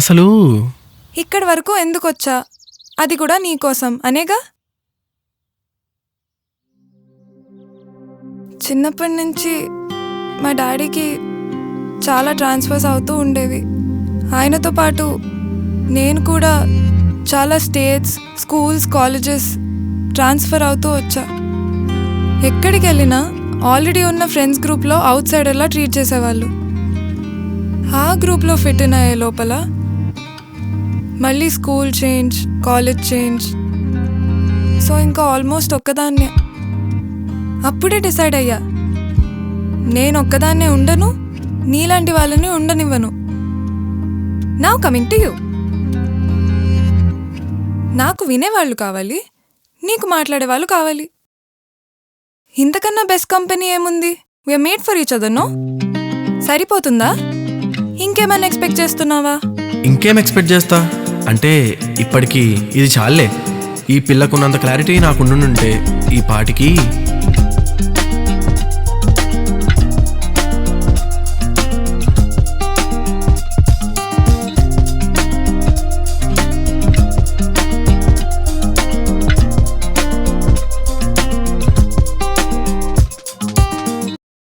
అసలు ఇక్కడి వరకు ఎందుకు వచ్చా, అది కూడా నీకోసం అనేగా. చిన్నప్పటి నుంచి మా డాడీకి చాలా ట్రాన్స్ఫర్స్ అవుతూ ఉండేవి. ఆయనతో పాటు నేను కూడా చాలా స్టేట్స్, స్కూల్స్, కాలేజెస్ ట్రాన్స్ఫర్ అవుతూ వచ్చా. ఎక్కడికి వెళ్ళినా ఆల్రెడీ ఉన్న ఫ్రెండ్స్ గ్రూప్లో అవుట్ సైడర్లా ట్రీట్ చేసేవాళ్ళు. ఆ గ్రూప్లో ఫిట్ ఇన్ అయ్యే లోపల మళ్ళీ school change, college change. So ఇంకా ఆల్మోస్ట్ ఒక్కదాన్నే. అప్పుడే డిసైడ్ అయ్యా, నేను ఒక్కదాన్నే ఉండను, నీలాంటి వాళ్ళని ఉండనివ్వను. Now coming to you. నాకు వినేవాళ్ళు కావాలి, నీకు మాట్లాడేవాళ్ళు కావాలి. ఇంతకన్నా బెస్ట్ కంపెనీ ఏముంది? We're made for each other. No? సరిపోతుందా? ఇంకేమైనా ఎక్స్పెక్ట్ చేస్తున్నావా? ఇంకేం ఎక్స్పెక్ట్ చేస్తా అంటే ఇప్పటికీ ఇది చాలే. ఈ పిల్లకున్నంత క్లారిటీ నాకుండుంటే ఈ పాటికి